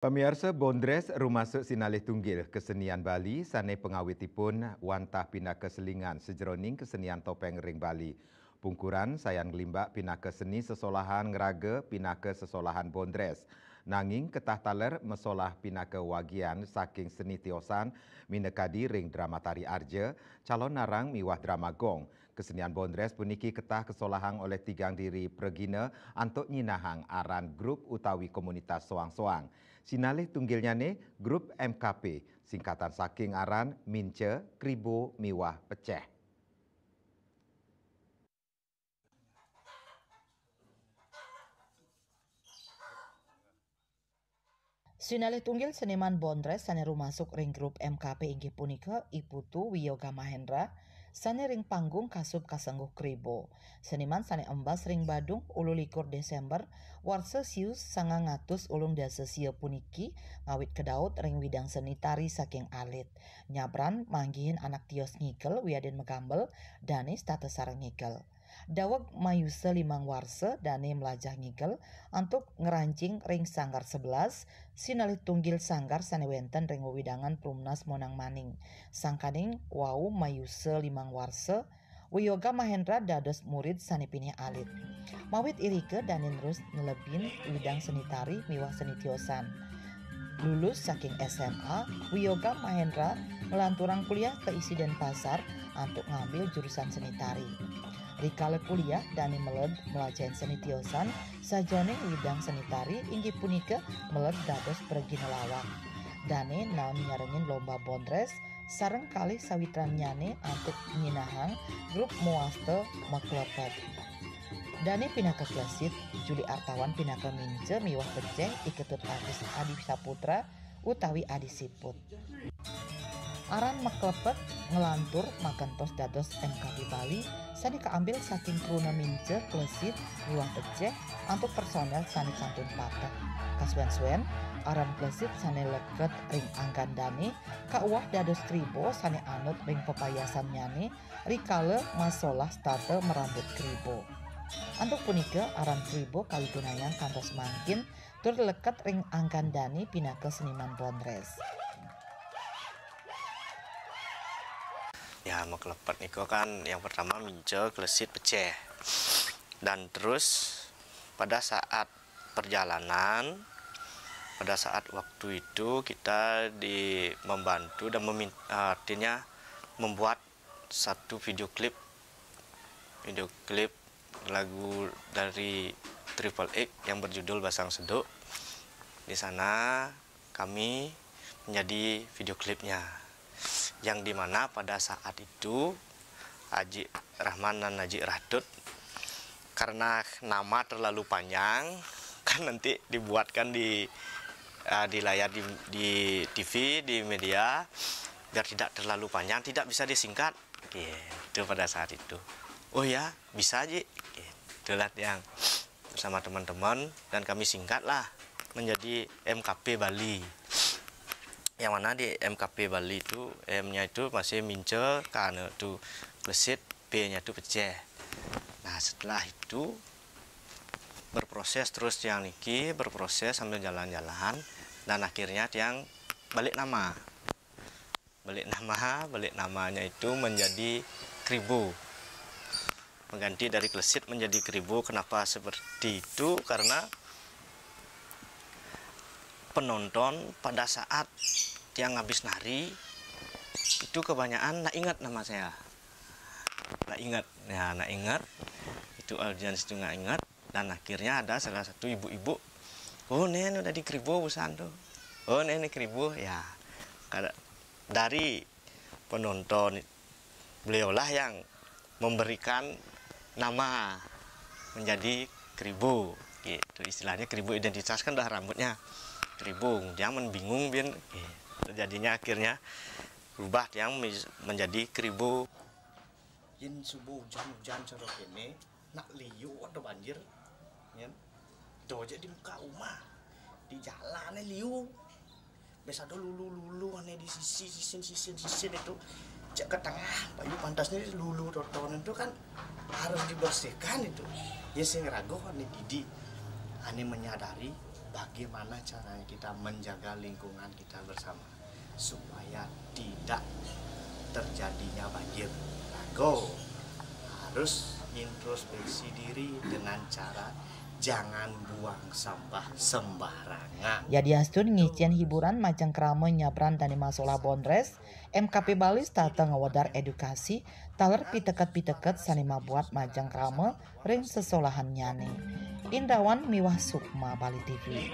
Pemirsa Bondres Rumasuk Sinalih Tunggil Kesenian Bali sane pengawitipun wantah pinaka selingan sejeroning kesenian topeng ring Bali. Pungkuran sayan ngelimbak pinaka seni sesolahan ngeraga pinaka sesolahan Bondres. Nanging ketah taler mesolah pinaka wagian saking seni tiosan minekadi ring drama tari arja calon narang miwah drama gong. Kesenian Bondres puniki ketah kesolahan oleh tigang diri Pregina antuk nyinahang aran grup utawi komunitas soang-soang. Sinalih tunggilnya ni grup MKP, singkatan saking aran Mince, Kribo, Miwah, Peceh. Sinalih tunggil seniman Bondres sane rumasuk ring grup MKP inggih punika Iputu Wiyoga Mahendra sane ring panggung kasub kasengguh Kribo. Seniman sane embas ring Badung 21 Desember warsa sius 900 ulung dasa sia puniki ngawit kedaud ring widang seni tari saking alit. Nyabran manggihin anak tios ngikel wiaden megambel dane status sareng ngikel. Daweg mayuse 5 warsa dane melajah ngikel untuk ngerancing ring sanggar 11 sinalih tunggil sanggar sane wenten ring widangan Plumnas Monang Maning. Sangkaning wau mayuse 5 warsa Wiyoga Mahendra dados murid sane pinih alit. Mawit irike dane terus nelebin widang seni tari miwah seni tiosan. Lulus saking SMA, Wiyoga Mahendra melanturang kuliah ke Isi Denpasar untuk ngambil jurusan seni tari. Rikala kuliah dane meled melajahin seni tiosan sajane widang seni tari inggih punika meled dados Pregina lawak. Dane naon nyarengin lomba Bondres sareng kalih sawitran nyane antuk nyinahang grup muaste Maklepet. Dane pinaka klesit Juli Artawan pinaka Mince miwah Peceh iketut artis Adi Saputra utawi Adi Siput. Aran Maklepet ngelantur makantos dados MKP Bali sani kaambil saking kruna Mince klesit miwah Peceh untuk personel sani kantun patah. Kaswen-swen aran klesit sane leket ring anggan dane kauwah dados Kribo sane anut ring pepayasan nyane rikale masalah state merambut Kribo. Untuk punika aran Kribo kawigunayang kantos mangkin tur leket ring anggan dane pinaka seniman Bondres. Ya, Maklepet niko kan yang pertama Mince, Klesit, Peceh. Dan terus pada saat perjalanan, pada saat waktu itu kita membantu dan artinya membuat satu video klip lagu dari Triple X yang berjudul Basang Seduk. Di sana kami menjadi video klipnya. Yang dimana pada saat itu Haji Rahman dan Haji Rahdut karena nama terlalu panjang kan nanti dibuatkan di layar di TV di media biar tidak terlalu panjang, tidak bisa disingkat gitu pada saat itu. Oh ya bisa aja itulah yang bersama teman-teman dan kami singkatlah menjadi MKP Bali. Yang mana di MKP Bali itu M-nya itu masih Mince, K-nya itu Klesit, P-nya itu Peceh. Nah setelah itu berproses terus yang niki berproses sambil jalan-jalan dan akhirnya yang balik namanya itu menjadi Kribo, mengganti dari Klesit menjadi Kribo. Kenapa seperti itu? Karena penonton pada saat yang habis nari itu kebanyakan nggak ingat nama saya, nggak ingat itu audiens itu nggak ingat dan akhirnya ada salah satu ibu-ibu, oh nen udah di Kribo busan tuh, oh nen Kribo ya. Dari penonton beliaulah yang memberikan nama menjadi Kribo gitu, istilahnya Kribo identitas kan dah rambutnya Kribo, dia bingung bin jadinya akhirnya berubah yang menjadi Kribo. Yin subuh hujan cerok ini nak liu ada banjir ya doja di muka rumah di jalan liu biasa lulu aneh di sisin itu cek ke tengah bayu pantasnya lulu toton itu kan harus dibersihkan itu ya sing ragu aneh Didi aneh menyadari bagaimana caranya kita menjaga lingkungan kita bersama supaya tidak terjadinya banjir. Go, harus introspeksi diri dengan cara jangan buang sampah sembarangan. Yadiastun ngician hiburan majang krama nyabran dani masola Bondres, MKP Bali stata ngawadar edukasi, taler piteket-piteket sanima buat majang krama ring sesolahan nyane. Indrawan Miwah Sukma Bali TV.